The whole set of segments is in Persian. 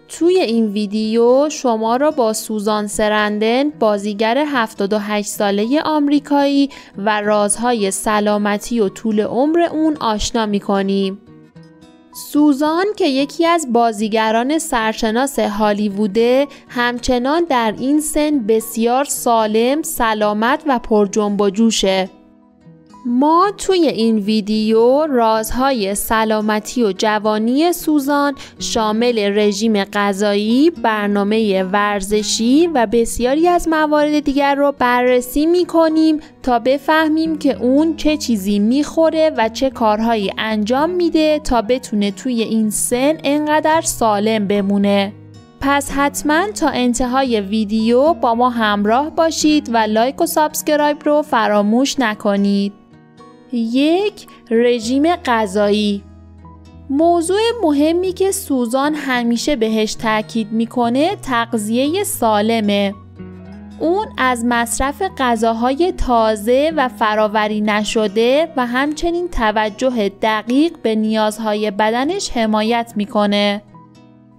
توی این ویدیو شما را با سوزان سرندن، بازیگر 78 ساله آمریکایی و رازهای سلامتی و طول عمر اون آشنا می‌کنیم. سوزان که یکی از بازیگران سرشناس هالیووده، همچنان در این سن بسیار سالم، سلامت و پر جنب و جوشه. ما توی این ویدیو رازهای سلامتی و جوانی سوزان شامل رژیم غذایی، برنامه ورزشی و بسیاری از موارد دیگر رو بررسی می‌کنیم تا بفهمیم که اون چه چیزی می‌خوره و چه کارهایی انجام میده تا بتونه توی این سن انقدر سالم بمونه. پس حتما تا انتهای ویدیو با ما همراه باشید و لایک و سابسکرایب رو فراموش نکنید. 1. رژیم غذایی. موضوع مهمی که سوزان همیشه بهش تاکید میکنه تغذیه سالمه. اون از مصرف غذاهای تازه و فراوری نشده و همچنین توجه دقیق به نیازهای بدنش حمایت میکنه.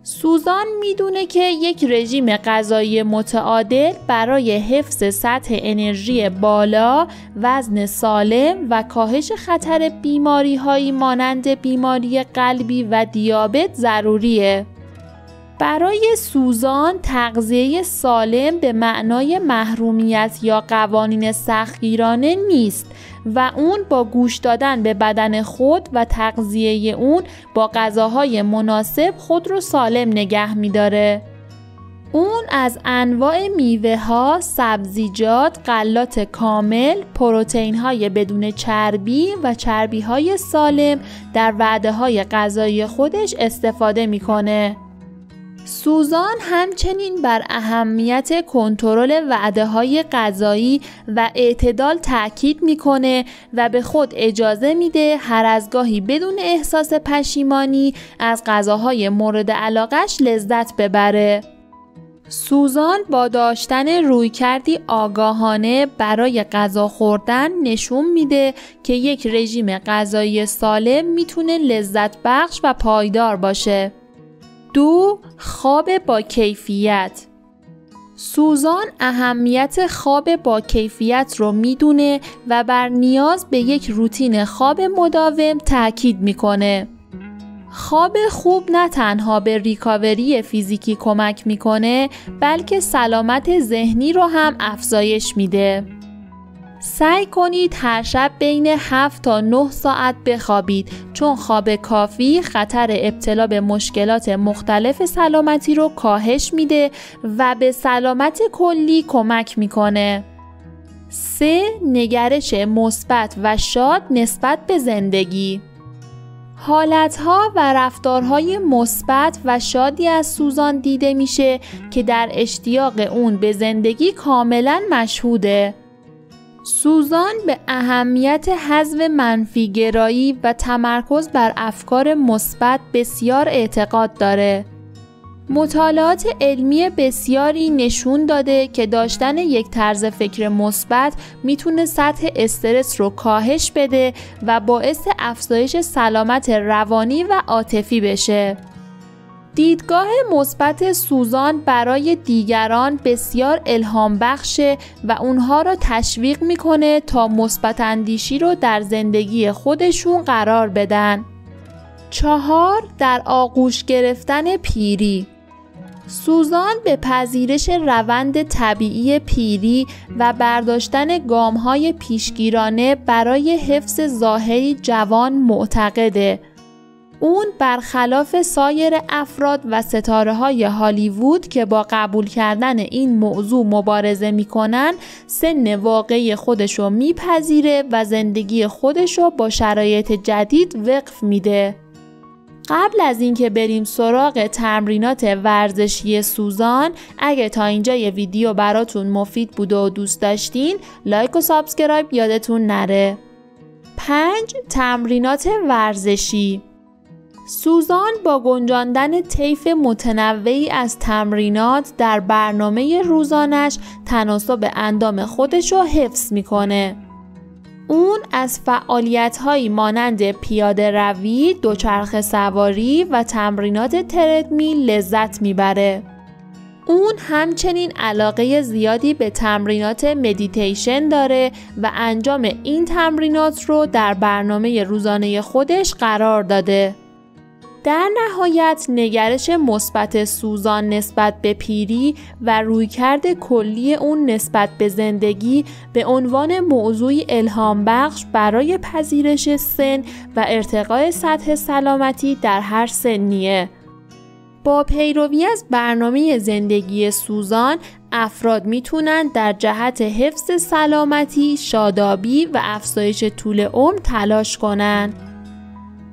سوزان میدونه که یک رژیم غذایی متعادل برای حفظ سطح انرژی بالا، وزن سالم و کاهش خطر بیماری‌هایی مانند بیماری قلبی و دیابت ضروریه. برای سوزان تغذیه سالم به معنای محرومیت یا قوانین سختگیرانه نیست و اون با گوش دادن به بدن خود و تغذیه اون با غذاهای مناسب خود رو سالم نگه می‌داره. اون از انواع میوه‌ها، سبزیجات، غلات کامل، پروتئین‌های بدون چربی و چربی‌های سالم در وعده‌های غذایی خودش استفاده می‌کنه. سوزان همچنین بر اهمیت کنترل وعده‌های غذایی و اعتدال تاکید میکنه و به خود اجازه میده هر از گاهی بدون احساس پشیمانی از غذاهای مورد علاقش لذت ببره. سوزان با داشتن رویکردی آگاهانه برای غذا خوردن نشون میده که یک رژیم غذایی سالم میتونه لذت بخش و پایدار باشه. 2. خواب با کیفیت. سوزان اهمیت خواب با کیفیت رو میدونه و بر نیاز به یک روتین خواب مداوم تاکید میکنه. خواب خوب نه تنها به ریکاوری فیزیکی کمک میکنه، بلکه سلامت ذهنی رو هم افزایش میده. سعی کنید هر شب بین 7 تا 9 ساعت بخوابید، چون خواب کافی خطر ابتلا به مشکلات مختلف سلامتی رو کاهش میده و به سلامت کلی کمک میکنه. 3. نگرش مثبت و شاد نسبت به زندگی. حالتها و رفتارهای مثبت و شادی از سوزان دیده میشه که در اشتیاق اون به زندگی کاملا مشهوده. سوزان به اهمیت حذف منفی‌گرایی و تمرکز بر افکار مثبت بسیار اعتقاد داره. مطالعات علمی بسیاری نشون داده که داشتن یک طرز فکر مثبت میتونه سطح استرس رو کاهش بده و باعث افزایش سلامت روانی و عاطفی بشه. دیدگاه مثبت سوزان برای دیگران بسیار الهام بخشه و اونها را تشویق میکنه تا مثبت اندیشی رو در زندگی خودشون قرار بدن. 4. در آغوش گرفتن پیری. سوزان به پذیرش روند طبیعی پیری و برداشتن گام‌های پیشگیرانه برای حفظ ظاهری جوان معتقده. اون برخلاف سایر افراد و ستاره‌های هالیوود که با قبول کردن این موضوع مبارزه می‌کنن، سن واقعی خودشو میپذیره و زندگی خودشو با شرایط جدید وقف میده. قبل از اینکه بریم سراغ تمرینات ورزشی سوزان، اگه تا اینجای ویدیو براتون مفید بوده و دوست داشتین، لایک و سابسکرایب یادتون نره. 5. تمرینات ورزشی. سوزان با گنجاندن طیف متنوعی از تمرینات در برنامه روزانش تناسب اندام خودش رو حفظ میکنه. اون از فعالیت‌هایی مانند پیاده روی، دوچرخه سواری و تمرینات تردمیل لذت میبره. اون همچنین علاقه زیادی به تمرینات مدیتیشن داره و انجام این تمرینات رو در برنامه روزانه خودش قرار داده. در نهایت نگرش مثبت سوزان نسبت به پیری و رویکرد کلی اون نسبت به زندگی به عنوان موضوعی الهام بخش برای پذیرش سن و ارتقای سطح سلامتی در هر سنیه. با پیروی از برنامه زندگی سوزان، افراد میتونن در جهت حفظ سلامتی، شادابی و افزایش طول عمر تلاش کنن.